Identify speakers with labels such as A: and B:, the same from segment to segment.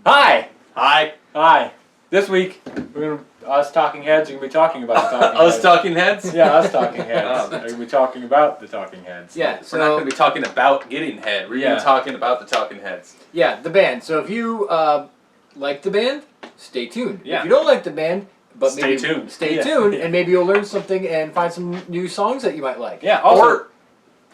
A: Hi!
B: Hi.
A: Hi. This week, us talking heads are going to be talking about the talking heads.
B: Us talking heads?
A: Yeah, us talking heads. We're going to be talking about the talking heads.
C: Yeah,
B: We're not going to be talking about getting head. We're going to be talking about the talking heads.
C: Yeah, the band. So if you like the band, stay tuned.
A: Yeah.
C: If you don't like the band, but
A: Stay
C: maybe
A: tuned.
C: stay
A: Yeah.
C: tuned,
A: Yeah.
C: and maybe you'll learn something and find some new songs that you might like.
A: Yeah, also,
B: Or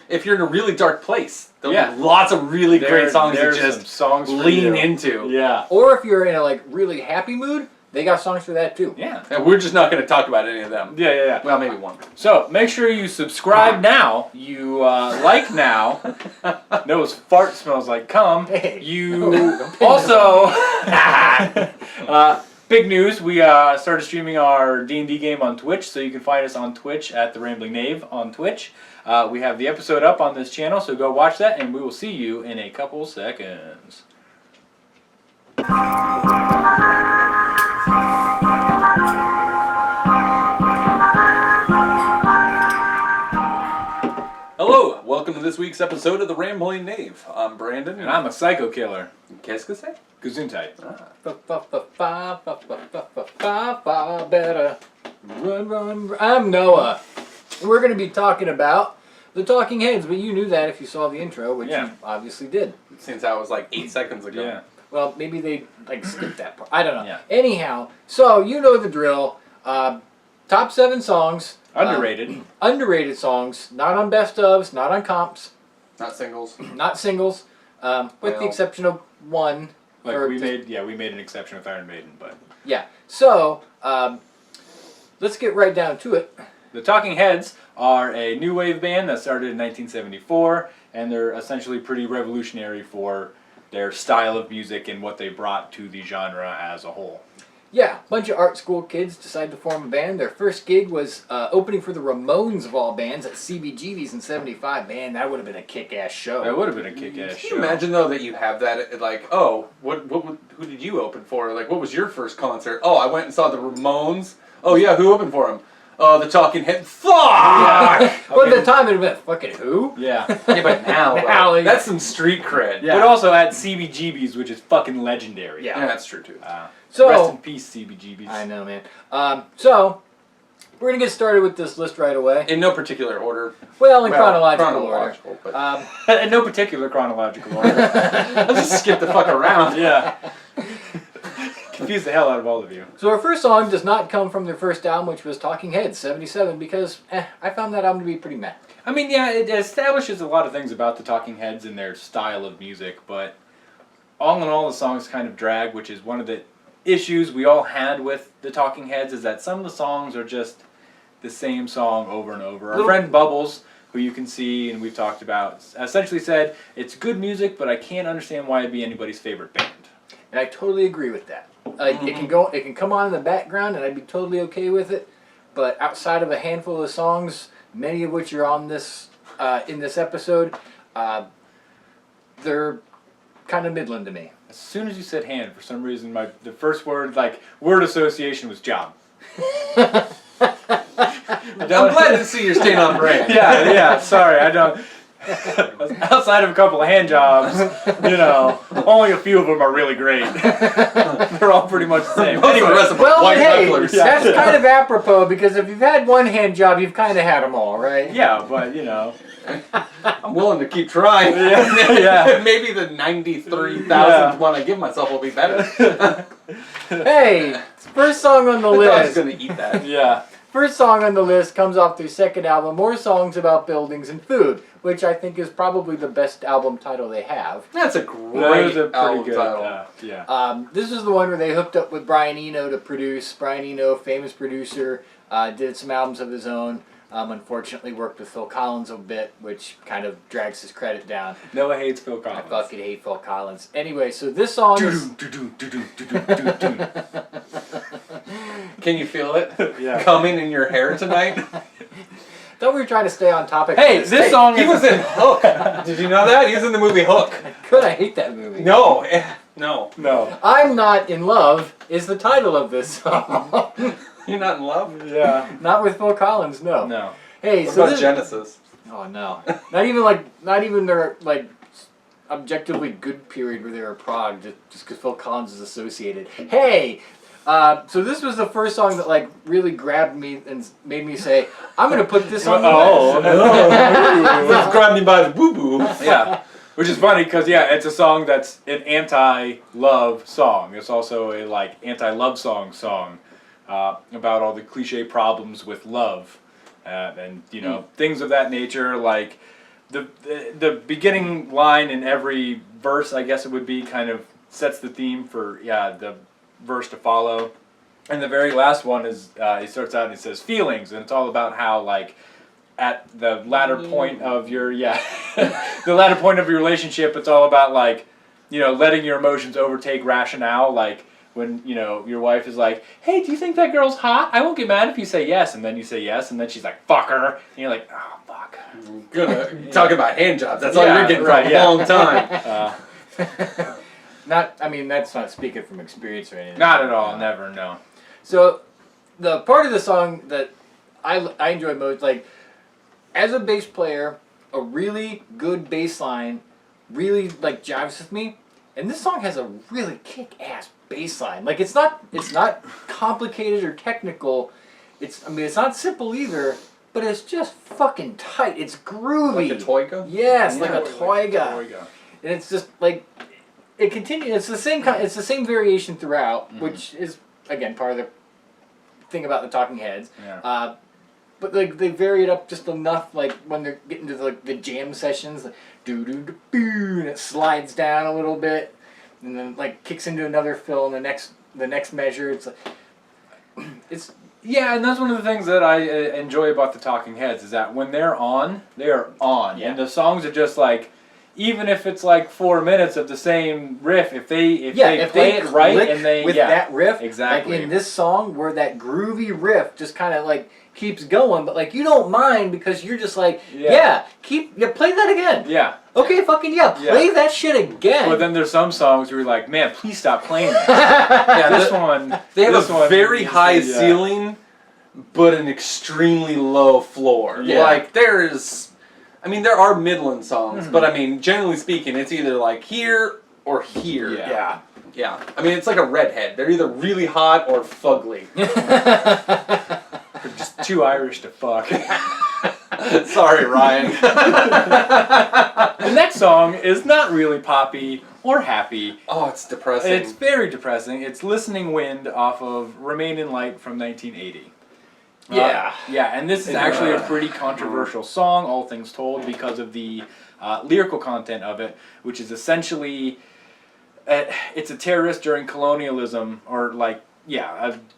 B: if you're in a really dark place, there'll
A: Yeah.
B: be lots of really great songs to
A: there's
B: just
A: some songs for
B: lean
A: you.
B: into.
A: Yeah.
C: Or if you're in a really happy mood, they got songs for that too.
A: Yeah.
B: And we're just not going to talk about any of them.
A: Yeah.
B: Well, maybe one.
A: So, make sure you subscribe now. You like now. Noah's fart smells like cum.
C: Hey.
A: You
C: Don't pin
A: also... big news, we started streaming our D&D game on Twitch, so you can find us on Twitch at The Rambling Knave on Twitch. We have the episode up on this channel, so go watch that, and we will see you in a couple seconds.
B: Hello, welcome to this week's episode of The Rambling Knave. I'm Brandon.
A: And I'm a psycho killer.
B: Qu'est-ce que c'est?
A: Gesundheit.
C: Better run. I'm Noah. We're going to be talking about the Talking Heads, but you knew that if you saw the intro, which you obviously did.
B: Since that was like 8 seconds ago.
A: Yeah.
C: Well, maybe they skipped that part. I don't know.
A: Yeah.
C: Anyhow, so you know the drill. Top 7 songs.
A: Underrated.
C: Underrated songs. Not on best ofs. Not on comps.
B: Not singles.
C: Not singles. With the exception of one.
A: Like we made an exception with Iron Maiden, but
C: Yeah. So let's get right down to it.
A: the Talking Heads are a new wave band that started in 1974, and they're essentially pretty revolutionary for their style of music and what they brought to the genre as a whole.
C: Yeah, a bunch of art school kids decided to form a band. Their first gig was opening for the Ramones of all bands at CBGB's in '75. Man, that would have been a kick-ass show.
A: That would have been a kick-ass show.
B: Can you imagine though that you have that like, oh, who did you open for? Like, what was your first concert? Oh, I went and saw the Ramones. Oh yeah, who opened for them? The Talking Heads. Fuck!
C: Yeah. Well, at the time, it would have been, fucking who?
A: Yeah.
B: Yeah, but now,
C: Now,
B: like, that's some street cred.
A: But also at CBGB's, which is fucking legendary.
C: Yeah.
B: Yeah, that's true too.
C: So,
A: rest in peace, CBGB's.
C: I know, man. So, we're going to get started with this list right away.
B: In no particular order.
C: Well, in chronological order.
B: But
A: In no particular chronological order.
B: I'll just skip the fuck around.
A: Yeah. Confuse the hell out of all of you.
C: So our first song does not come from their first album, which was Talking Heads, '77, because I found that album to be pretty meh.
A: I mean, yeah, it establishes a lot of things about the Talking Heads and their style of music, but all in all, the songs kind of drag, which is one of the issues we all had with the Talking Heads, is that some of the songs are just the same song over and over. Our friend Bubbles, who you can see and we've talked about, essentially said, it's good music, but I can't understand why it'd be anybody's favorite band.
C: And I totally agree with that. It can come on in the background, and I'd be totally okay with it. But outside of a handful of songs, many of which are on this in this episode, they're kind of middling to me.
A: As soon as you said hand, for some reason, the first word association was job.
B: I'm glad to see you're staying on brand.
A: Yeah, sorry, I don't... Outside of a couple of hand jobs, only a few of them are really great. They're all pretty much the same.
B: Anyway,
C: Well, hey,
B: knucklers.
C: that's kind of apropos, because if you've had one hand job, you've kind of had them all, right?
A: Yeah, but,
B: I'm willing to keep trying.
A: Yeah.
B: Maybe the 93,000th one I give myself will be better.
C: Hey, first song on the
B: I was
C: list.
B: going to eat that.
A: Yeah.
C: First song on the list comes off their second album, More Songs About Buildings and Food, which I think is probably the best album title they have.
B: That's a
A: That
B: great
A: was a pretty
B: album
A: good
B: title.
A: yeah.
C: This is the one where they hooked up with Brian Eno to produce. Brian Eno, famous producer, did some albums of his own. Unfortunately worked with Phil Collins a bit, which kind of drags his credit down.
A: Noah hates Phil Collins.
C: I fucking hate Phil Collins. Anyway, so this song is...
B: Can you feel it
A: Yeah.
B: coming in your hair tonight?
C: Thought we were trying to stay on topic.
A: Hey, this song
B: He
A: is...
B: was in Hook. Did you know that? He was in the movie Hook.
C: Good, I hate that movie.
B: No.
A: No.
C: I'm Not in Love is the title of this song.
B: You're not in love?
A: Yeah.
C: Not with Phil Collins, no.
A: No.
C: Hey,
B: What
C: so
B: about
C: this...
B: Genesis?
C: Oh no. Not even their objectively good period where they were prog, just because Phil Collins is associated. Hey! So this was the first song that like really grabbed me and made me say, I'm gonna put this on the
B: Let's grab me by the boo-boo.
A: Yeah. Which is funny because, yeah, it's a song that's an anti-love song. It's also a, like, anti-love song about all the cliche problems with love. And, you know, things of that nature, like the beginning line in every verse, I guess it would be, kind of sets the theme for, the verse to follow. And the very last one is, he starts out and he says, feelings, and it's all about how, like, at the latter point of your the latter point of your relationship, it's all about like, you know, letting your emotions overtake rationale. Like when, you know, your wife is like, hey, do you think that girl's hot? I won't get mad if you say yes. And then you say yes, and then she's like, fuck her. And you're like, oh, fuck.
B: Talking about hand jobs. That's all you're getting for a long time.
C: I mean, that's not speaking from experience or anything.
A: Not at all. Never, no.
C: So the part of the song that I enjoy most, like, as a bass player, a really good bass line really like jives with me, and this song has a really kick-ass bass line. Like it's not complicated or technical. It's not simple either, but it's just fucking tight. It's groovy.
B: Like a toiga?
C: Yes, like a toiga. And it's just like it continues. It's the same it's the same variation throughout, which is again part of the thing about the Talking Heads.
A: Yeah.
C: But like they vary it up just enough, like when they're getting to the jam sessions, like doo doo doo boo, and it slides down a little bit, and then like kicks into another fill in the next measure. It's like
A: Yeah, and that's one of the things that I enjoy about the Talking Heads is that when they're on, they are on, and the songs are just like, even if it's like 4 minutes of the same riff, if they play it right and they
C: with that riff,
A: exactly.
C: Like in this song where that groovy riff just kind of like keeps going, but like you don't mind because you're just like, play that again.
A: Yeah.
C: Okay, fucking play that shit again.
A: But then there's some songs where you're like, man, please stop playing that. This one.
B: They have a very high ceiling, but an extremely low floor.
A: Yeah.
B: Like there are Midland songs, but I mean, generally speaking, it's either like here or here. Yeah. I mean, it's like a redhead. They're either really hot or fugly.
A: They're just too Irish to fuck.
B: Sorry, Ryan.
A: The next song is not really poppy or happy.
B: Oh, it's depressing.
A: It's very depressing. It's Listening Wind off of Remain in Light from 1980. And this is actually a pretty controversial song, all things told, because of the lyrical content of it, which is essentially, it's a terrorist during colonialism, or like,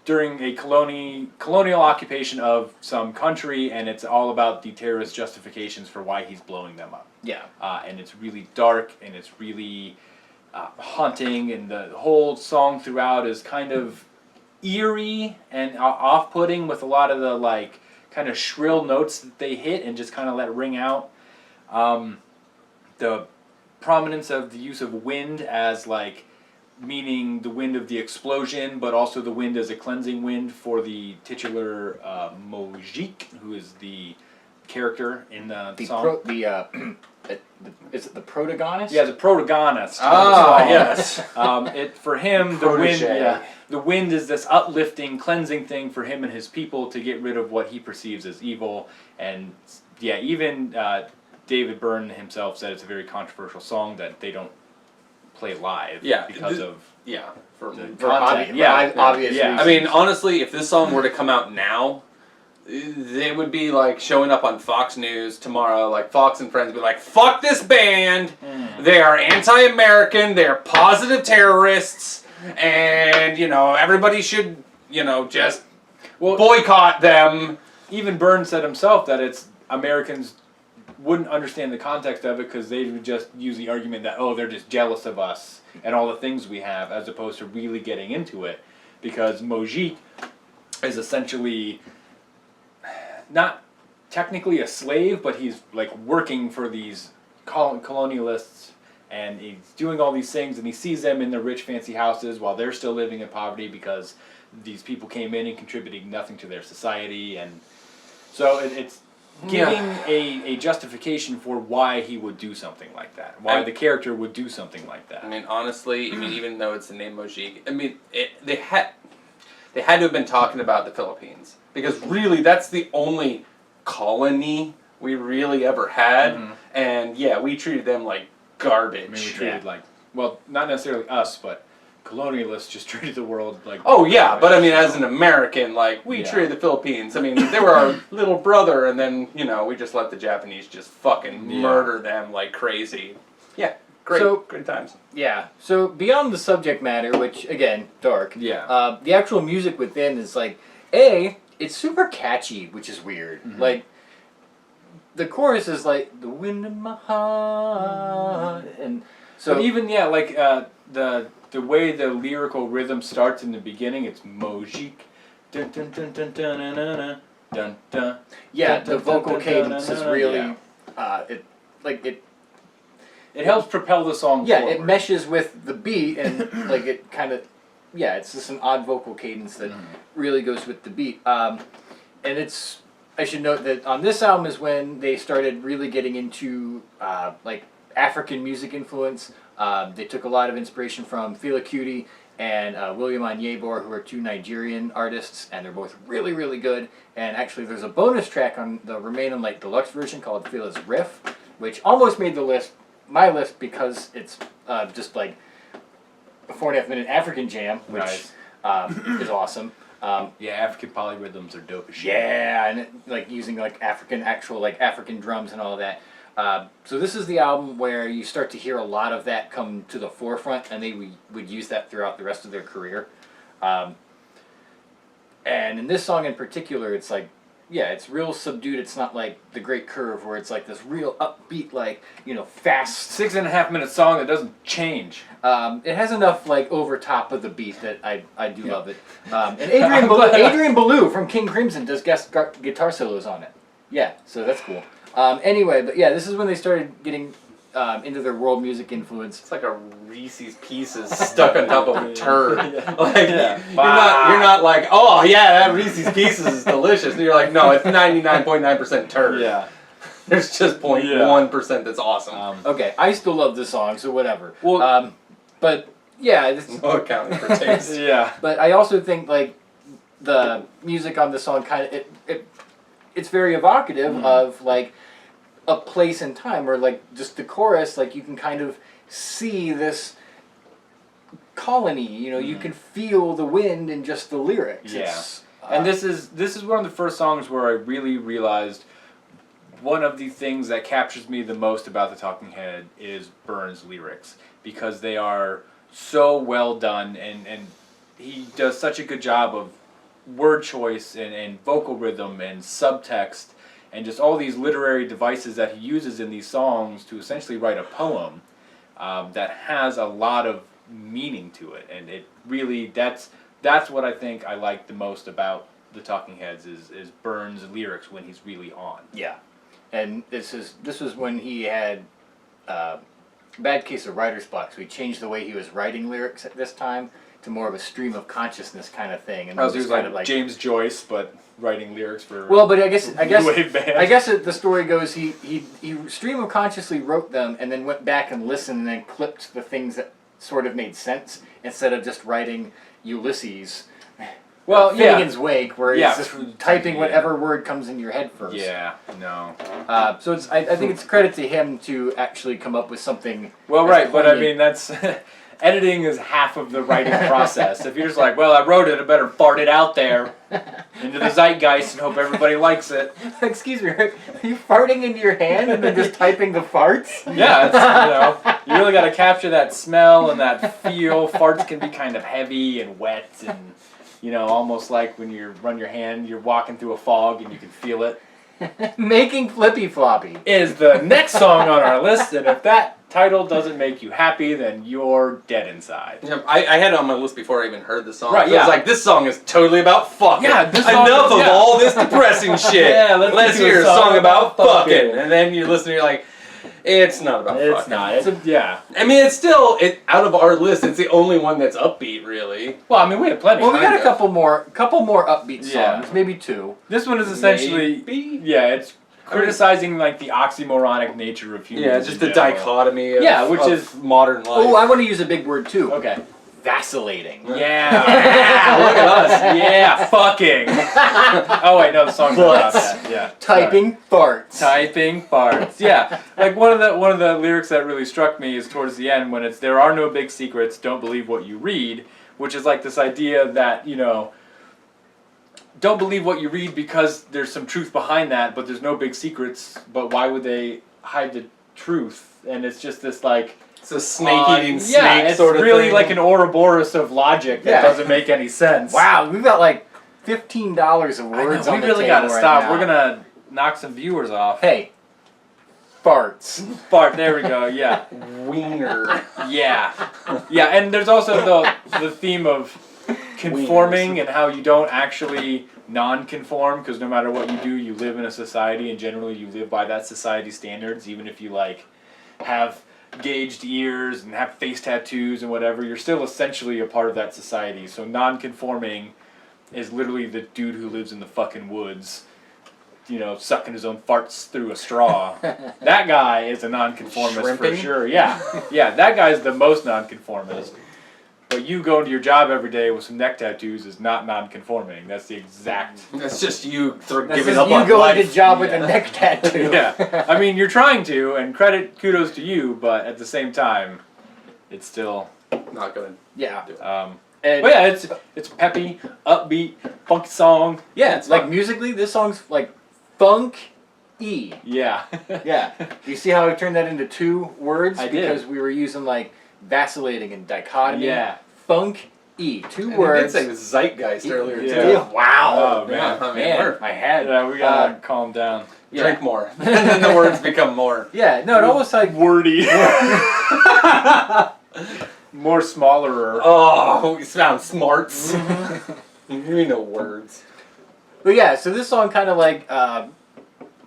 A: during a colonial occupation of some country, and it's all about the terrorist justifications for why he's blowing them up.
C: Yeah.
A: And it's really dark, and it's really haunting, and the whole song throughout is kind of eerie and off-putting with a lot of the like kind of shrill notes that they hit and just kind of let ring out. The prominence of the use of wind as like meaning the wind of the explosion, but also the wind as a cleansing wind for the titular Mojik, who is the character in the song.
C: Is it the protagonist?
A: Yeah, the protagonist.
B: Yes.
A: For him, the wind is this uplifting, cleansing thing for him and his people to get rid of what he perceives as evil. And even David Byrne himself said it's a very controversial song that they don't play live. Because of
B: for
C: content. Obvious.
B: I mean, honestly, if this song were to come out now, they would be like showing up on Fox News tomorrow, like Fox and Friends would be like, fuck this band, they are anti-American, they're positive terrorists, and, everybody should, just boycott them.
A: Even Byrne said himself that Americans wouldn't understand the context of it because they would just use the argument that, they're just jealous of us and all the things we have, as opposed to really getting into it, because Mojik is essentially not technically a slave, but he's like working for these colonialists, and he's doing all these things, and he sees them in their rich fancy houses while they're still living in poverty because these people came in and contributing nothing to their society. And so it's giving a justification for why he would do something like that, why the character would do something like that.
B: I mean, honestly, even though it's the name Mojik, I mean, they had to have been talking about the Philippines, because really that's the only colony we really ever had, and yeah, we treated them like garbage.
A: I mean, we treated well, not necessarily us, but colonialists just treated the world like.
B: Oh yeah, but I mean, as an American, like we treated the Philippines. I mean, they were our little brother, and then we just let the Japanese just fucking murder them like crazy. Yeah, great times.
C: Yeah. So beyond the subject matter, which again, dark.
A: Yeah.
C: The actual music within is like, it's super catchy, which is weird. Like, the chorus is like the wind in my heart, and so
A: but even the way the lyrical rhythm starts in the beginning, it's Mojik. Dun dun dun dun dun dun dun dun dun.
C: Yeah, the vocal cadence is really
A: it helps propel the song forward.
C: it meshes with the beat, and like it kind of it's just an odd vocal cadence that really goes with the beat. And I should note that on this album is when they started really getting into like African music influence. They took a lot of inspiration from Fela Kuti and William Onyebor, who are two Nigerian artists, and they're both really, really good. And actually, there's a bonus track on the Remain in Light deluxe version called Fela's Riff, which almost made my list, because it's just like a 4.5 minute African jam, which is awesome.
A: African polyrhythms are dope as shit.
C: Yeah, and like using like African drums and all of that. So this is the album where you start to hear a lot of that come to the forefront, and they would use that throughout the rest of their career. And in this song in particular, it's like, it's real subdued. It's not like The Great Curve, where it's like this real upbeat, like, fast
A: 6.5 minute song that doesn't change.
C: It has enough like over top of the beat that I do love it. And Adrian Belew from King Crimson does guest guitar solos on it. Yeah, so that's cool. Anyway, but this is when they started getting into their world music influence.
B: It's like a Reese's Pieces stuck on top of a turd. Like you're not like, oh yeah, that Reese's Pieces is delicious. And you're like, no, it's 99.9% turd.
A: Yeah.
B: There's just 0.1% that's awesome.
C: Okay, I still love this song, so whatever. Well, but this,
B: no accounting for taste.
C: But I also think like the music on the song kind of it's very evocative of like a place and time, where like just the chorus, like you can kind of see this colony, you can feel the wind in just the lyrics.
A: And this is one of the first songs where I really realized one of the things that captures me the most about the Talking Head is Burns' lyrics, because they are so well done, and he does such a good job of word choice and vocal rhythm and subtext and just all these literary devices that he uses in these songs to essentially write a poem that has a lot of meaning to it. And it really, that's what I think I like the most about the Talking Heads is Burns' lyrics when he's really on.
C: Yeah. And this was when he had bad case of writer's block, so he changed the way he was writing lyrics at this time to more of a stream of consciousness kind of thing. And
A: he was kind of like James Joyce, but writing lyrics for
C: but I guess
A: band.
C: I guess the story goes he stream of consciously wrote them and then went back and listened and then clipped the things that sort of made sense instead of just writing Ulysses.
A: Well,
C: Finnegan's Wake, where it's just typing whatever word comes in your head first.
A: Yeah, no.
C: So it's I think it's credit to him to actually come up with something.
A: Well, right, but I mean that's. Editing is half of the writing process. If you're just like, well, I wrote it, I better fart it out there into the zeitgeist and hope everybody likes it.
C: Excuse me, are you farting into your hand and then just typing the farts?
A: Yeah, it's, you really got to capture that smell and that feel. Farts can be kind of heavy and wet and, almost like when you run your hand, you're walking through a fog and you can feel it.
C: Making Flippy Floppy
A: is the next song on our list, and if that title doesn't make you happy, then you're dead inside.
B: Yeah, I had it on my list before I even heard the song.
A: Right,
B: I was like, this song is totally about fucking.
A: Yeah,
B: enough of all this depressing shit. Let's hear a song about fucking. And then you listen and you're like, it's not about fucking.
A: It's not.
B: I mean, it's still, out of our list, it's the only one that's upbeat, really.
A: Well, I mean, we have plenty.
C: Well, we got a couple more upbeat songs, maybe two.
A: This one is essentially, it's criticizing like the oxymoronic nature of humans.
B: Yeah, just
A: in
B: the
A: general.
B: dichotomy of,
A: which
B: of
A: is
B: modern life.
C: Oh, I want to use a big word too.
A: Okay.
C: Vacillating.
A: Yeah. Yeah, look at us. Yeah, fucking. Oh wait, no, the song's not about that. Yeah.
C: Typing farts.
A: Typing farts. Yeah. Like one of the lyrics that really struck me is towards the end when it's there are no big secrets, don't believe what you read, which is like this idea that, don't believe what you read because there's some truth behind that, but there's no big secrets, but why would they hide the truth? And it's just this like
B: It's a snake-eating snake
A: it's
B: sort of
A: really
B: thing.
A: like an Ouroboros of logic that
C: Yeah.
A: doesn't make any sense.
C: Wow, we've got like $15 of
A: I know,
C: words
A: we
C: on the
A: really
C: table
A: gotta
C: right
A: stop.
C: now.
A: We're gonna knock some viewers off.
C: Hey, farts.
A: Fart, there we go, yeah.
B: Wiener.
A: Yeah. Yeah, and there's also the theme of conforming
B: Wieners.
A: and how you don't actually non-conform, because no matter what you do, you live in a society, and generally you live by that society's standards, even if you like have gauged ears and have face tattoos and whatever, you're still essentially a part of that society. So non-conforming is literally the dude who lives in the fucking woods, sucking his own farts through a straw. That guy is a non-conformist for
B: Shrimping?
A: sure. Yeah, yeah, that guy's the most non-conformist. But you going to your job every day with some neck tattoos is not non-conforming. That's the exact.
B: That's just you
C: This
B: giving
C: is
B: up
C: you
B: on
C: going
B: life.
C: to job with
A: Yeah.
C: a neck tattoo.
A: Yeah, I mean you're trying to, and kudos to you, but at the same time, it's still.
B: Not gonna.
C: Yeah.
A: But yeah, it's peppy, upbeat, funky song.
C: Yeah,
A: It's
C: like
A: fun.
C: musically, this song's like funk-y.
A: Yeah.
C: Yeah. Do you see how I turned that into 2 words?
A: I did.
C: Because we were using like vacillating and dichotomy.
A: Yeah.
C: Funk-y. 2
B: And
C: words.
B: He did say zeitgeist earlier
A: Yeah.
B: too.
C: Yeah. Wow.
A: Oh man.
B: I mean,
C: Man,
B: we're-
C: my head.
A: Yeah, we gotta calm down.
C: Yeah.
B: Drink more, and then the words become more.
C: Yeah, no, it almost like
A: Wordy. More smaller.
B: Oh, we sound smarts. You know words.
C: But yeah, so this song kind of like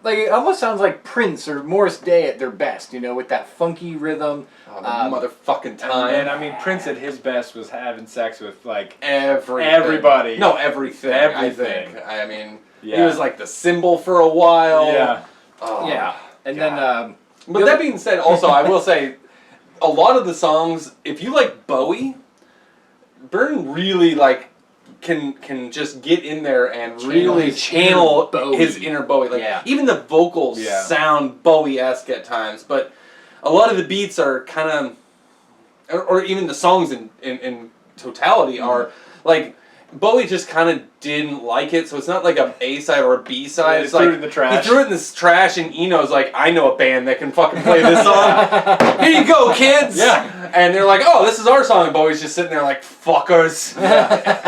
C: it almost sounds like Prince or Morris Day at their best, with that funky rhythm.
B: Oh, the motherfucking time.
A: And I mean, Prince at his best was having sex with like
B: Everything.
A: Everybody.
B: No, everything.
A: Everything.
B: I think. I mean, he
A: Yeah.
B: was like the symbol for a while.
A: Yeah.
B: Oh,
C: Yeah, and
B: God.
C: then
B: But that being said, also I will say, a lot of the songs, if you like Bowie, Byrne really can just get in there and really
C: his
B: channel
C: inner Bowie.
B: his inner Bowie. Like
C: Yeah.
B: even the vocals
A: Yeah.
B: sound Bowie-esque at times, but a lot of the beats are kind of, or even the songs in totality are like. Bowie just kind of didn't like it, so it's not like a A-side or a B-side.
A: He
B: It's
A: threw
B: like
A: it in the trash.
B: He threw it in this trash, and Eno's like, "I know a band that can fucking play this song. Here you go, kids."
A: Yeah.
B: And they're like, "Oh, this is our song." And Bowie's just sitting there like, "Fuckers,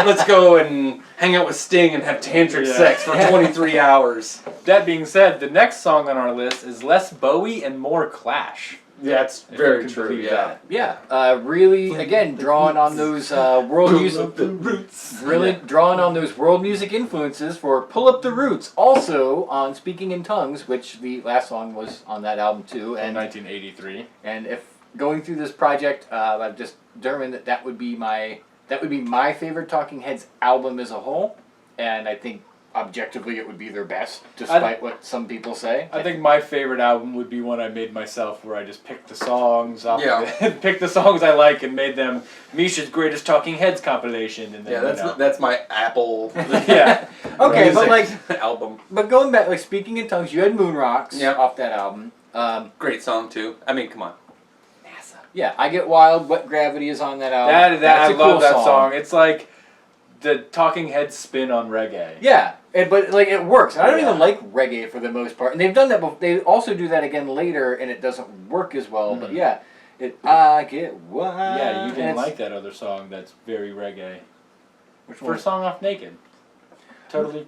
B: let's go and hang out with Sting and have tantric
A: Yeah.
B: sex for 23 hours."
A: That being said, the next song on our list is less Bowie and more Clash.
B: That's
A: If
B: very
A: you can
B: true.
A: believe
B: Yeah.
A: that.
C: yeah, really again drawing on those world music.
B: The roots.
C: Really drawing on those world music influences for Pull Up the Roots. Also on Speaking in Tongues, which the last song was on that album too.
A: In
C: And
A: 1983.
C: and if going through this project, I've just determined that would be my favorite Talking Heads album as a whole. And I think objectively it would be their best, despite what some people say.
A: I think my favorite album would be one I made myself, where I just picked the songs off
B: Yeah.
A: picked the songs I like and made them Misha's Greatest Talking Heads compilation. And then,
B: Yeah, that's my Apple.
A: Yeah.
C: Okay, but
B: music album.
C: but going back, like Speaking in Tongues, you had Moon Rocks
B: Yep.
C: off that album.
B: Great song too. I mean, come on. NASA.
C: Yeah, I Get Wild, Wet Gravity is on that album.
A: That
C: That's
A: I
C: a
A: love
C: cool
A: that song. It's like the Talking Heads spin on reggae.
C: Yeah, but like it works. And I don't
A: Yeah.
C: even like reggae for the most part, and they've done that. They also do that again later, and it doesn't work as well. But yeah, I Get Wild.
A: Yeah, you
C: and
A: didn't
C: it's-
A: like that other song that's very reggae.
C: Which one?
A: First song off Naked. Totally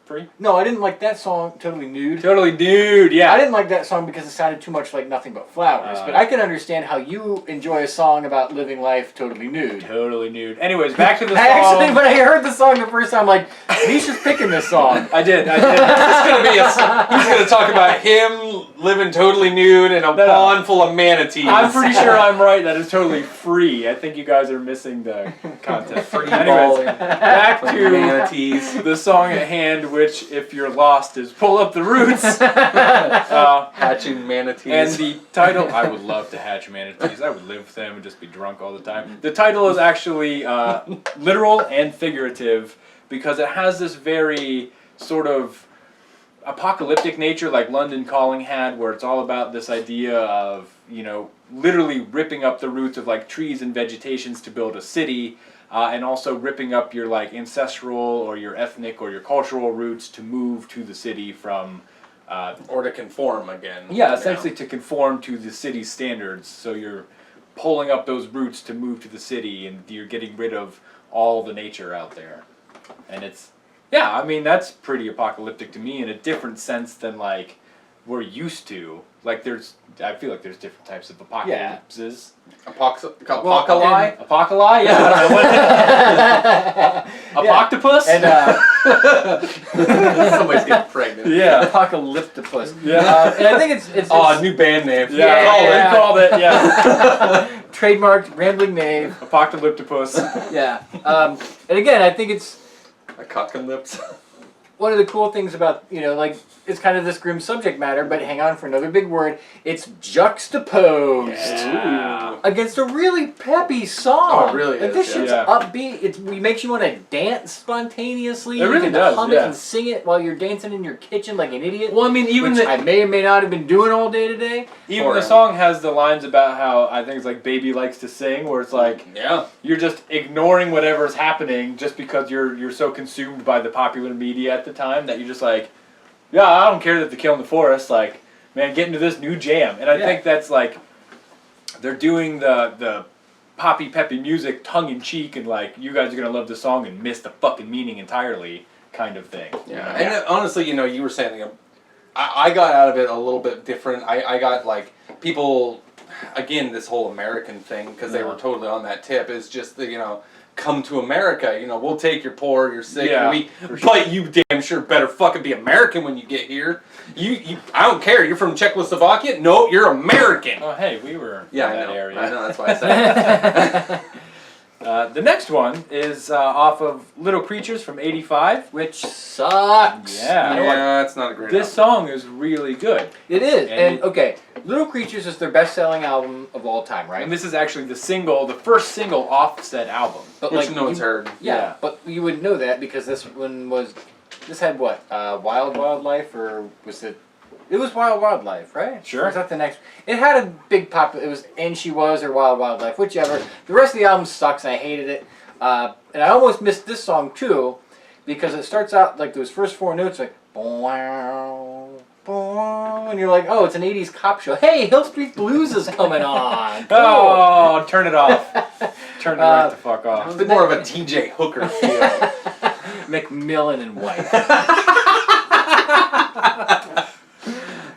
A: free.
C: No, I didn't like that song. Totally Nude.
A: Totally dude, yeah.
C: I didn't like that song because it sounded too much like Nothing But Flowers. But I can understand how you enjoy a song about living life totally nude.
A: Totally nude. Anyways, back to the song.
C: I actually, when I heard the song the first time, I'm like, Misha's picking this song.
A: I did.
B: It's gonna be he's gonna talk about him living totally nude in a
A: No.
B: pond full of manatees.
A: I'm pretty sure I'm right. That is totally free. I think you guys are missing the content.
B: Free
A: Anyways,
B: balling.
A: back to
B: Manatees.
A: the song at hand, which, if you're lost, is pull up the roots.
B: Hatching manatees.
A: And the title, I would love to hatch manatees. I would live with them and just be drunk all the time. The title is actually literal and figurative because it has this very sort of apocalyptic nature like London Calling had, where it's all about this idea of, you know, literally ripping up the roots of like trees and vegetations to build a city, and also ripping up your like ancestral or your ethnic or your cultural roots to move to the city from
B: or to conform again.
A: yeah, essentially to conform to the city's standards. So you're pulling up those roots to move to the city, and you're getting rid of all the nature out there. And it's, yeah, I mean, that's pretty apocalyptic to me in a different sense than like we're used to. Like I feel like there's different types of apocalypses.
B: Apocalypse?
A: Apocalypse? Yeah, I don't know what. Apoctopus?
C: And
B: Somebody's getting pregnant.
A: Yeah.
C: Apocalyptopus.
A: Yeah.
C: And I think it's
B: New band name.
C: Yeah.
A: Called it, yeah.
C: trademarked Rambling Knave.
A: Apoctolyptopus.
C: Yeah. And again, I think it's
B: A cockalypse.
C: one of the cool things about, you know, like, it's kind of this grim subject matter, but hang on for another big word, it's juxtaposed
A: Yeah.
C: against a really peppy song.
B: Oh, it really
C: like,
B: is,
C: this
B: yeah.
C: shit's
A: Yeah.
C: upbeat. It makes you want to dance spontaneously.
A: It really
C: you can
A: does,
C: hum
A: yeah.
C: it and sing it while you're dancing in your kitchen like an idiot.
A: Well, I mean, even
C: which
A: the
C: I may or may not have been doing all day today.
A: even
B: Or-
A: the song has the lines about how I think it's like Baby Likes to Sing, where it's like
B: Yeah.
A: you're just ignoring whatever's happening just because you're so consumed by the popular media at the time that you're just like, yeah, I don't care that they're killing the forest. Like, man, get into this new jam. And I
C: Yeah.
A: think that's like they're doing the poppy peppy music tongue in cheek and like you guys are gonna love the song and miss the fucking meaning entirely kind of thing. you know?
B: And honestly, you know, you were saying, you know, I got out of it a little bit different. I got like people, again, this whole American thing, because they were totally on that tip, is just the, you know, come to America, you know, we'll take your poor, your sick,
A: Yeah,
B: but you damn sure better fucking be American when you get here. You I don't care, you're from Czechoslovakia? No, you're American.
A: Oh, hey, we were
B: Yeah,
A: in
B: I
A: that
B: know.
A: area.
B: I know, that's why I said it.
A: The next one is off of Little Creatures from '85.
C: Which sucks.
A: Yeah.
C: You know what?
B: Yeah, it's not a great
A: This
B: album.
A: song is really good.
C: It is.
A: And
C: And
A: it-
C: okay, Little Creatures is their best-selling album of all time, right?
A: And this is actually the first single off said album.
C: But
B: Which no one's heard.
C: Yeah,
A: Yeah.
C: but you would know that because this had what? Wild Wild Life, or was it? It was Wild Wild Life, right?
A: Sure.
C: Or was that the next? It had a big pop. It was And She Was or Wild Wild Life, whichever. The rest of the album sucks, and I hated it. And I almost missed this song too, because it starts out like those first four notes like bow, bow, and you're like, oh, it's an '80s cop show. Hey, Hill Street Blues is coming on. Cool.
A: Oh, turn it off. Turn it right the fuck
B: It
A: off.
B: was more of a TJ Hooker feel.
C: Macmillan and White.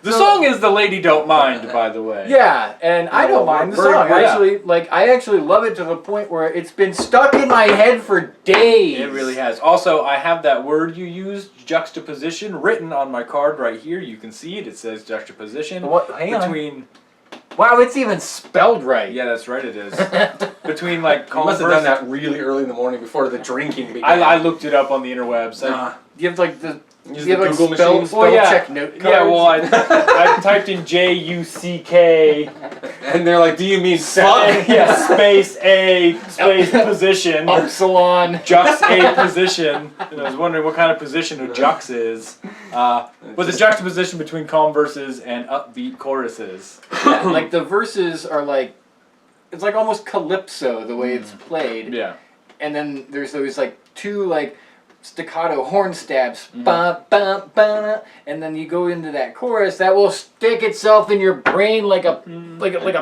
A: The song is "The Lady Don't Mind," by the way.
C: Yeah, and I don't mind the
A: we're-
C: song.
A: yeah.
C: I actually love it to the point where it's been stuck in my head for days.
A: It really has. Also, I have that word you used, juxtaposition, written on my card right here. You can see it. It says juxtaposition.
C: What? Hang on.
A: between.
C: Wow, it's even spelled right.
A: Yeah, that's right. It is. Between like.
B: You must have done that really early in the morning before the drinking began.
A: I looked it up on the interwebs.
C: You have like the.
B: Use
C: You
B: the
C: have like
B: Google
C: spell,
B: machine.
C: spell
A: Well, yeah.
C: check note cards.
A: Yeah, well, I typed in JUCK.
B: And they're like, do you mean fuck?
A: Yeah, space A, space position.
C: Upsilon.
A: Jux A position. And I was wondering what kind of position a jux is. But the juxtaposition between calm verses and upbeat choruses.
C: Yeah, like the verses are like, it's like almost calypso the way it's played.
A: Yeah.
C: And then there's those like two like staccato horn stabs, ba, ba, ba, and then you go into that chorus that will stick itself in your brain like a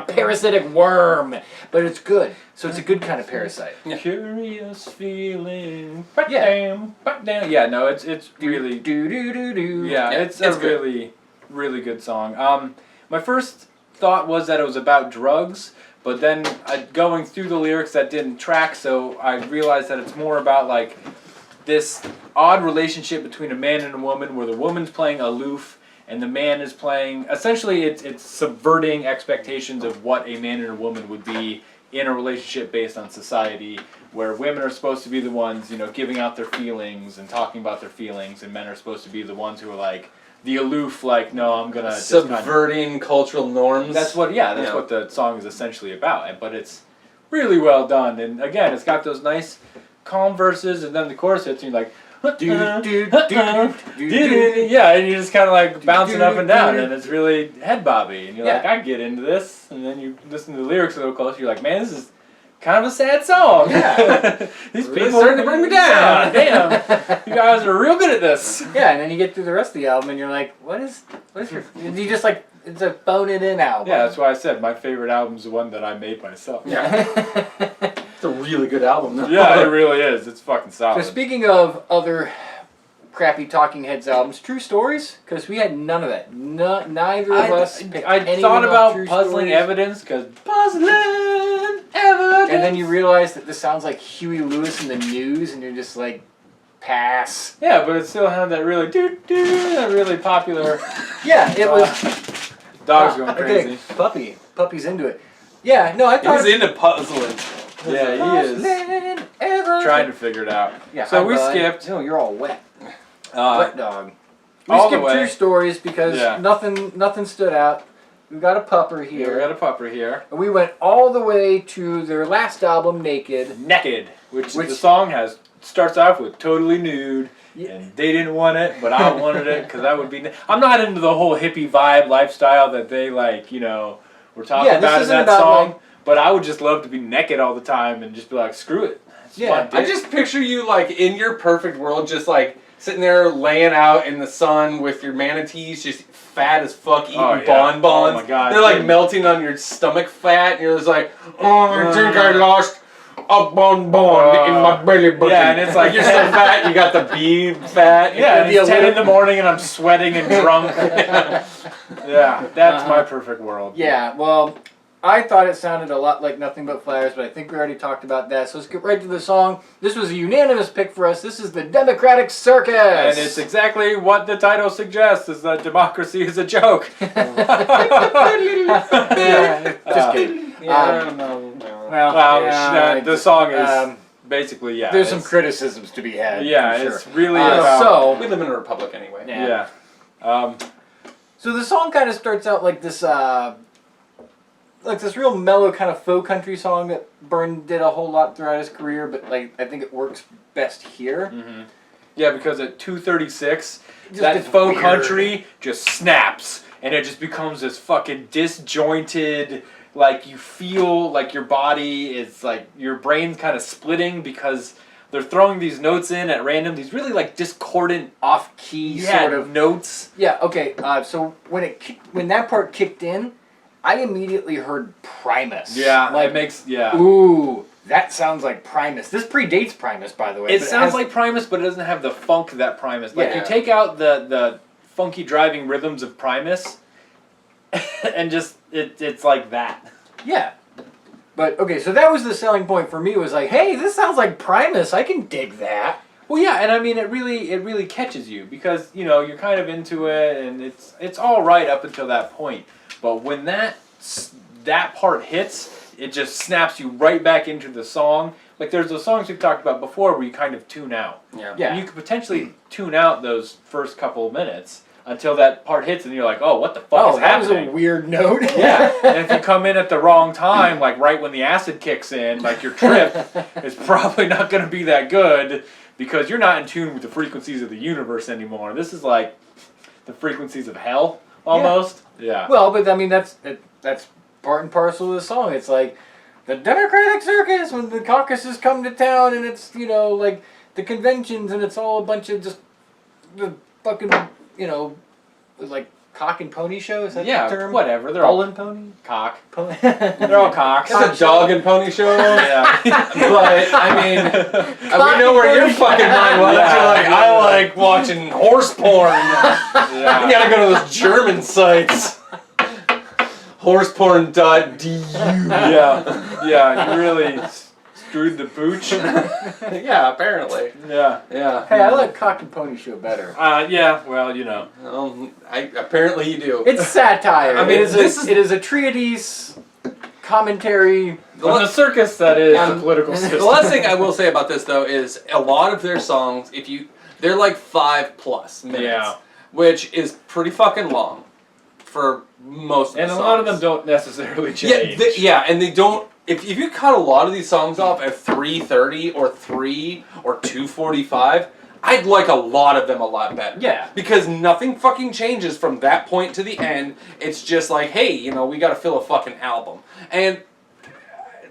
C: parasitic worm, but it's good. So it's a good kind of parasite.
A: Curious feeling.
C: Yeah.
A: Damn. Yeah, no, it's really.
C: Do do do do.
A: Yeah, it's a
B: it's good.
A: really, really good song. My first thought was that it was about drugs, but then going through the lyrics that didn't track, so I realized that it's more about like this odd relationship between a man and a woman where the woman's playing aloof and the man is playing, essentially it's subverting expectations of what a man and a woman would be in a relationship based on society, where women are supposed to be the ones, you know, giving out their feelings and talking about their feelings, and men are supposed to be the ones who are like the aloof, like, no, I'm gonna just
B: subverting cultural norms.
A: That's what what the song is essentially about. But it's really well done, and again, it's got those nice calm verses, and then the chorus hits, and you're like, yeah, and you're just kind of like bouncing up and down, and it's really head bobby, and you're like, I get into this, and then you listen to the lyrics a little closer, you're like, man, this is kind of a sad song.
C: Yeah.
A: These
B: really
A: people
B: starting to bring me down.
A: Damn, you guys are real good at this.
C: Yeah, and then you get through the rest of the album, and you're like, what is your? You just like it's a phone it in album.
A: Yeah, that's why I said my favorite album is the one that I made myself.
B: Yeah. It's a really good album, though.
A: Yeah, it really is. It's fucking solid.
C: So speaking of other crappy Talking Heads albums, True Stories, because we had none of that. Neither of us picked
A: I
C: anyone
A: thought
C: of
A: about
C: True
A: puzzling
C: Stories.
A: evidence, because puzzling evidence.
C: And then you realize that this sounds like Huey Lewis in the News, and you're just like, pass.
A: Yeah, but it still had that really that really popular.
C: Yeah, it was.
A: Dog's going crazy.
C: Okay, Puppy's into it. Yeah, no, I thought.
B: He's into puzzling.
A: Yeah, he is. Trying to figure it out.
C: Yeah,
A: so we
C: bud.
A: skipped.
C: No, you're all wet. Wet dog. We
A: all the
C: skipped
A: way.
C: True Stories because nothing stood out. We got a pupper
A: Yeah,
C: here.
A: we got a pupper here.
C: And we went all the way to their last album, Naked.
A: Naked, which the song starts off with totally nude.
C: Yeah.
A: And they didn't want it, but I wanted it because I would be. I'm not into the whole hippie vibe lifestyle that they were talking about in that song. But I would just love to be naked all the time and just be like, screw it. It's fun,
B: I just picture you like in your perfect world, just like sitting there laying out in the sun with your manatees, just fat as fuck, eating bonbons.
A: Oh my god,
B: they're like melting on your stomach fat, and you're just like, oh, I think I lost a bonbon in my belly button.
A: Yeah, and it's like
B: you're so fat, you got the bee fat.
A: Yeah, and it's 10 in the morning and I'm sweating and drunk. Yeah, that's my perfect world.
C: Yeah, well, I thought it sounded a lot like Nothing But Flowers, but I think we already talked about that. So let's get right to the song. This was a unanimous pick for us. This is the Democratic Circus.
A: And it's exactly what the title suggests, is that democracy is a joke.
C: Yeah, just kidding.
A: The song is basically,
C: there's some criticisms to be had.
A: Yeah,
C: for
A: it's
C: sure.
A: really about...
B: we live in a republic anyway.
A: Yeah.
C: So the song kind of starts out like this real mellow kind of faux country song that Byrne did a whole lot throughout his career, but like I think it works best here.
A: Mm-hmm. Yeah, because at 2:36, that faux country just snaps, and it just becomes this fucking disjointed, like you feel like your body is like, your brain's kind of splitting because they're throwing these notes in at random, these really like discordant,
C: off-key sort of
A: notes.
C: Yeah, okay, so when that part kicked in, I immediately heard Primus.
A: Yeah,
C: like,
A: it makes,
C: ooh, that sounds like Primus. This predates Primus, by the way.
A: It sounds like Primus, but it doesn't have the funk that Primus. Like, you take out the funky driving rhythms of Primus, and just, it's like that.
C: Yeah. But, okay, so that was the selling point for me, was like, hey, this sounds like Primus. I can dig that.
A: Well, yeah, and I mean, it really catches you, because, you're kind of into it, and it's all right up until that point. But when that part hits, it just snaps you right back into the song. Like, there's those songs we've talked about before where you kind of tune out.
B: Yeah.
A: And you could potentially tune out those first couple of minutes until that part hits, and you're like, oh, what the fuck is happening?
C: That was a weird note.
A: Yeah, and if you come in at the wrong time, like right when the acid kicks in, like your trip is probably not going to be that good, because you're not in tune with the frequencies of the universe anymore. This is like the frequencies of hell, almost. Yeah.
C: Well, but I mean, that's part and parcel of the song. It's like the Democratic Circus, when the caucuses come to town, and it's, like the conventions, and it's all a bunch of just the fucking, like cock and pony show. Is that the term?
A: Whatever. They're
C: Bull
A: all
C: and pony.
A: cock.
C: Pony.
A: They're all cocks.
B: It's a dog and pony show.
A: Yeah.
B: But, I mean, we know where your fucking mind was.
A: Yeah.
B: You're like, I like watching horse porn.
A: Yeah.
B: You gotta go to those German sites. Horseporn.du.
A: Yeah, you really screwed the pooch.
B: Yeah, apparently.
A: Yeah.
C: Hey, I like cock and pony show better.
A: Yeah, well,
B: Apparently you do.
C: It's satire.
B: I mean,
C: it is a treatise commentary.
A: On the circus that is the political system.
B: The last thing I will say about this though is a lot of their songs, they're like 5+ minutes,
A: Yeah.
B: which is pretty fucking long for most of the
A: And
B: songs.
A: a lot of them don't necessarily change.
B: And they don't. If you cut a lot of these songs off at 3:30 or 3 or 2:45, I'd like a lot of them a lot better.
C: Yeah.
B: Because nothing fucking changes from that point to the end. It's just like, hey, we got to fill a fucking album, and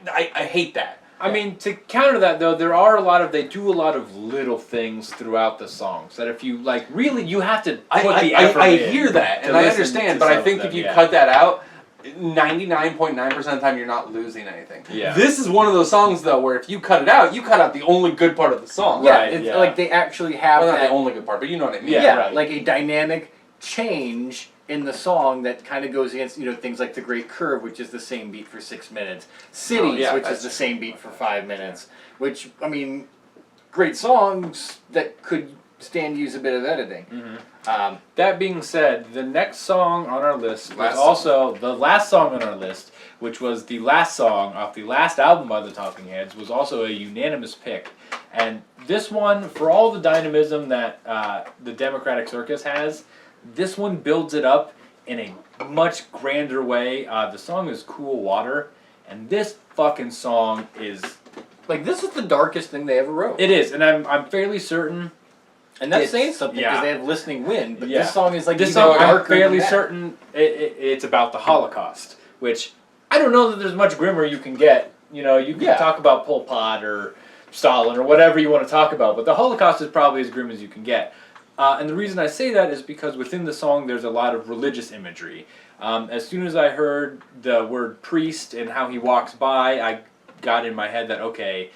B: I hate that.
A: I mean, to counter that though, they do a lot of little things throughout the songs that if you like really, you have to put the effort
B: I
A: in
B: hear that,
A: to
B: and I
A: listen
B: understand,
A: to
B: but
A: some
B: I
A: of
B: think
A: them,
B: if you
A: yeah.
B: cut that out, 99.9% of the time you're not losing anything.
A: Yeah.
B: This is one of those songs though where if you cut it out, you cut out the only good part of the song.
C: Yeah,
A: Right,
C: it's
A: yeah.
C: like they actually have
B: Well, not
C: that.
B: the only good part, but you know what I mean.
C: Yeah,
A: right.
C: like a dynamic change in the song that kind of goes against things like The Great Curve, which is the same beat for 6 minutes. Cities,
B: yeah,
C: which is the same beat for 5 minutes. Which, I mean, great songs that could stand to use a bit of editing.
A: Mm-hmm. That being said, the next song on our list was
B: Last
A: also the last song on our list, which was the last song off the last album by the Talking Heads, was also a unanimous pick. And this one, for all the dynamism that the Democratic Circus has, this one builds it up in a much grander way. The song is Cool Water, and this fucking song is...
C: Like, this is the darkest thing they ever wrote.
A: It is, and I'm fairly certain...
C: And that's
A: It's-
C: saying something because
A: yeah.
C: they have Listening Wind, but
A: Yeah.
C: this song is like
A: This
C: even
A: song, I'm
C: darker
A: fairly
C: than that.
A: certain it's about the Holocaust, which I don't know that there's much grimmer you can get. You can
C: Yeah.
A: talk about Pol Pot or Stalin or whatever you want to talk about, but the Holocaust is probably as grim as you can get. And the reason I say that is because within the song there's a lot of religious imagery. As soon as I heard the word priest and how he walks by, I got in my head that, okay,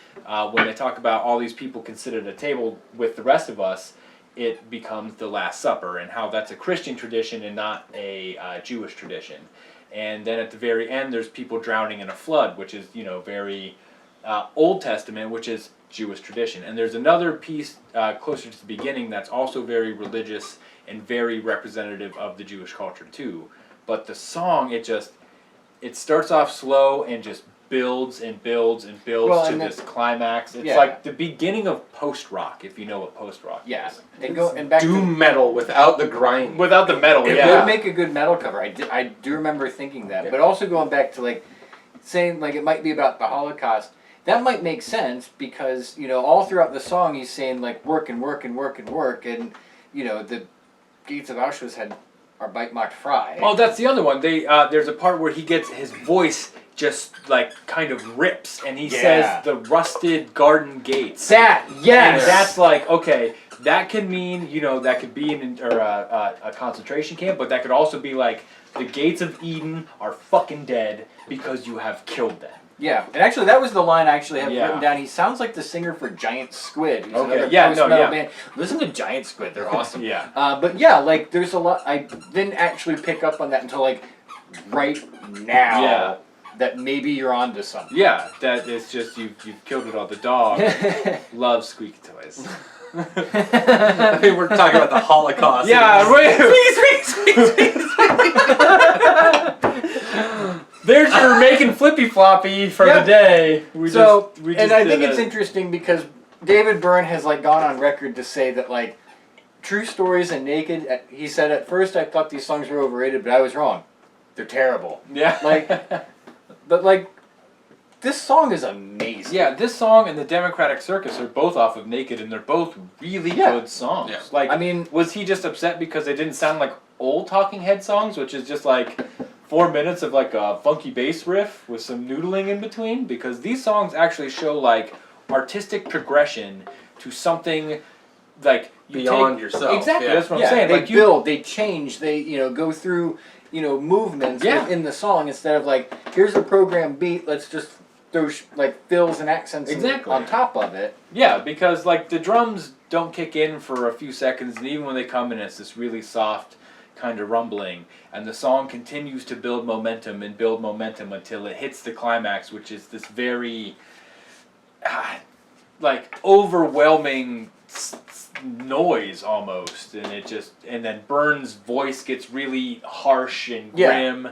A: when they talk about all these people considered at a table with the rest of us, it becomes the Last Supper, and how that's a Christian tradition and not a Jewish tradition. And then at the very end, there's people drowning in a flood, which is, very Old Testament, which is Jewish tradition. And there's another piece closer to the beginning that's also very religious and very representative of the Jewish culture too. But the song, it starts off slow and just builds and builds and builds to this climax. It's like the beginning of post-rock, if you know what post-rock is.
C: And back
B: Doom metal without the grind.
A: Without the metal,
C: It
A: yeah.
C: would make a good metal cover. I do remember thinking that. But also going back to saying it might be about the Holocaust, that might make sense because, all throughout the song he's saying work and work and work and work, and the gates of Auschwitz are bite marked frei.
A: Oh, that's the other one. There's a part where he gets his voice just kind of rips, and he says the rusted garden gates.
C: That, yes!
A: And that's okay, that could mean, that could be a concentration camp, but that could also be the gates of Eden are fucking dead because you have killed them.
C: Yeah, and actually that was the line I actually have written down. He sounds like the singer for Giant Squid. Who's another post-metal band. Listen to Giant Squid, they're awesome.
A: Yeah.
C: But yeah, there's a lot, I didn't actually pick up on that until right now.
A: Yeah.
C: That maybe you're onto something.
A: Yeah, that it's just you've killed it all. The dog loves squeaky toys.
B: I mean, we're talking about the Holocaust.
A: Yeah, wait. There's your making flippy floppy for the day. We just
C: I think it's interesting because David Byrne has gone on record to say that True Stories and Naked. He said at first I thought these songs were overrated, but I was wrong. They're terrible.
A: Yeah.
C: But this song is amazing.
A: Yeah, this song and the Democratic Circus are both off of Naked, and they're both really good songs.
B: Yeah.
A: I mean, was he just upset because they didn't sound like old Talking Head songs, which is just 4 minutes of a funky bass riff with some noodling in between? Because these songs actually show artistic progression to something
B: beyond yourself.
A: Exactly, that's what I'm
C: Yeah,
A: saying.
C: they build, they change, they go through movements within the song instead of here's a program beat, let's just throw fills and accents on top of it.
A: Yeah, because the drums don't kick in for a few seconds, and even when they come in, it's this really soft kind of rumbling, and the song continues to build momentum until it hits the climax, which is this very overwhelming noise almost, and then Burns' voice gets really harsh and grim,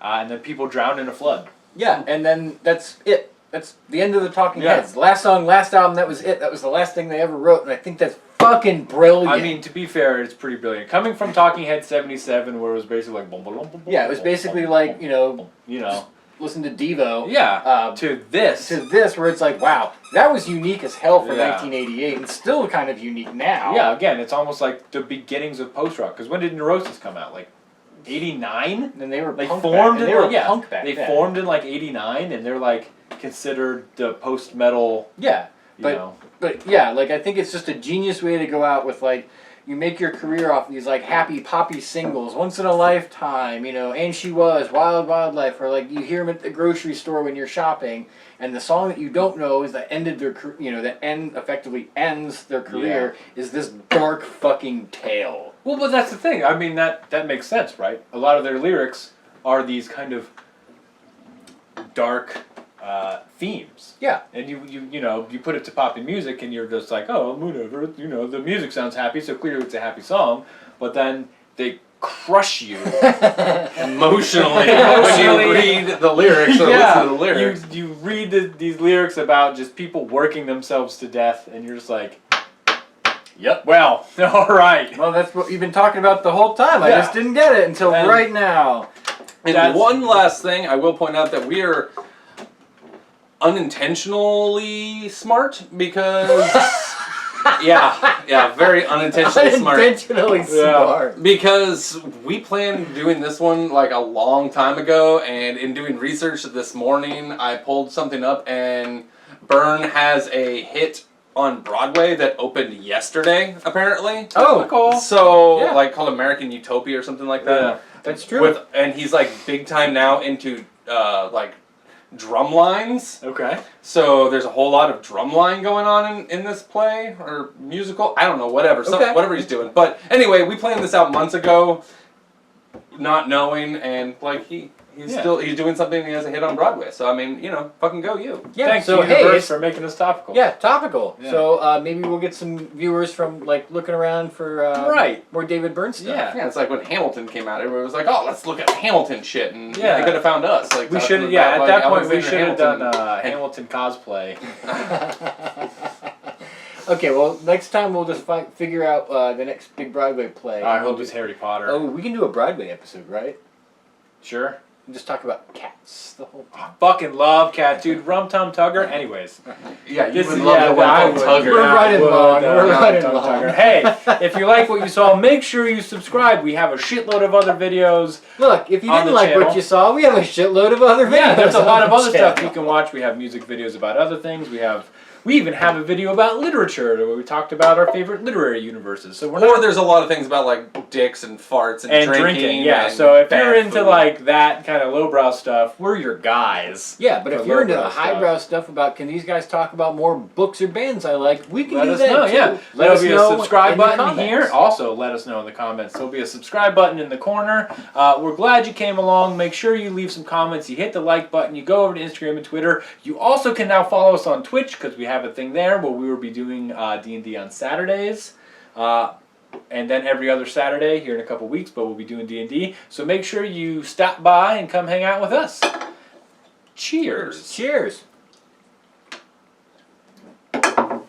A: and then people drown in a flood.
C: Yeah, and then that's it. That's the end of the Talking
A: Yeah.
C: Heads. Last song, last album, that was it. That was the last thing they ever wrote, and I think that's fucking brilliant.
A: I mean, to be fair, it's pretty brilliant. Coming from Talking Head 77, where it was basically like...
C: yeah, it was basically like,
A: You know...
C: listen to Devo.
A: Yeah, to this.
C: To this, where it's like, wow, that was unique as hell for
A: Yeah.
C: 1988, and still kind of unique now.
A: Yeah, again, it's almost like the beginnings of post-rock. Because when did Neurosis come out? Like, 89?
C: And they were
A: They
C: punk
A: formed
C: back,
A: in,
C: they were
A: yeah,
C: punk back
A: they
C: then.
A: formed in like 89, and they're like considered the post-metal,
C: Yeah,
A: you know.
C: but yeah, like I think it's just a genius way to go out with like, you make your career off these like happy poppy singles, Once in a Lifetime, And She Was, Wild Wildlife, or like you hear them at the grocery store when you're shopping, and the song that you don't know is that ended their, effectively ends their career, is this dark fucking tale.
A: Well, but that's the thing. I mean, that makes sense, right? A lot of their lyrics are these kind of dark themes.
C: Yeah.
A: And you put it to poppy music, and you're just like, oh, whatever. The music sounds happy, so clearly it's a happy song. But then they crush you
B: Emotionally, when you read the lyrics or listen to the lyrics.
A: You read these lyrics about just people working themselves to death, and you're just like, yep. Well, all right.
C: Well, that's what you've been talking about the whole time. I
A: Yeah.
C: just didn't get it until
A: And-
C: right now.
B: And one last thing, I will point out that we are unintentionally smart because, very unintentionally smart.
C: Unintentionally smart.
B: Because we planned doing this one like a long time ago, and in doing research this morning, I pulled something up, and Burn has a hit on Broadway that opened yesterday, apparently.
C: Oh,
A: cool.
B: So,
C: Yeah.
B: like called American Utopia or something like that.
A: Yeah.
C: That's true.
B: And he's like big time now into like drum lines.
A: Okay.
B: So there's a whole lot of drum line going on in this play or musical. I don't know, whatever.
C: Okay.
B: Whatever he's doing. But anyway, we planned this out months ago, not knowing, and like he's doing something, and he has a hit on Broadway. So I mean, fucking go you.
C: Yeah,
A: Thanks,
C: so
A: Universe,
C: hey,
A: for making this topical.
C: yeah, topical.
A: Yeah.
C: So maybe we'll get some viewers from like looking around for
A: Right.
C: more David Byrne stuff.
A: Yeah.
B: Yeah, it's like when Hamilton came out, everybody was like, "Oh, let's look at Hamilton shit," and
A: Yeah.
B: they could have found us. Like
A: We
B: talking
A: should,
B: about,
A: at
B: like,
A: that point, we
B: Alexander
A: should have done
B: Hamilton.
A: Hamilton cosplay.
C: Okay, well next time we'll just figure out the next big Broadway play.
A: I hope it's Harry Potter.
C: Oh, we can do a Broadway episode, right?
A: Sure.
C: And just talk about cats the whole time.
A: Fucking love Cat, dude. Rum Tum Tugger. Anyways.
B: Yeah, you
A: This
B: would
A: is-
B: love
A: yeah,
B: the
A: I
B: one
A: would.
B: Tugger.
C: We're running long. We're running
A: Tum
C: long.
A: Tugger. Hey, if you like what you saw, make sure you subscribe. We have a shitload of other videos.
C: Look, if you
A: On
C: didn't
A: the
C: like
A: channel.
C: what you saw, we have a shitload of other videos.
A: Yeah, there's a lot
C: on
A: of
C: the
A: other stuff
C: channel.
A: you can watch. We have music videos about other things. We even have a video about literature where we talked about our favorite literary universes. So we're
B: Or
A: not
B: there's a lot of things about like dicks and farts and, drinking.
A: Yeah,
B: and
A: so if
B: bad
A: you're into
B: food.
A: like that kind of lowbrow stuff, we're your guys.
C: Yeah, but
A: For
C: if you're into the
A: lowbrow stuff.
C: highbrow stuff about can these guys talk about more books or bands I like, we can
A: Let
C: do
A: us
C: that
A: know,
C: too.
A: yeah.
C: Let
A: There'll
C: us
A: be a
C: know
A: subscribe
C: in the
A: button
C: comments.
A: here. Also, let us know in the comments. There'll be a subscribe button in the corner. We're glad you came along. Make sure you leave some comments. You hit the like button. You go over to Instagram and Twitter. You also can now follow us on Twitch because we have a thing there where we will be doing D&D on Saturdays. And then every other Saturday here in a couple weeks, but we'll be doing D&D. So make sure you stop by and come hang out with us. Cheers.
C: Cheers.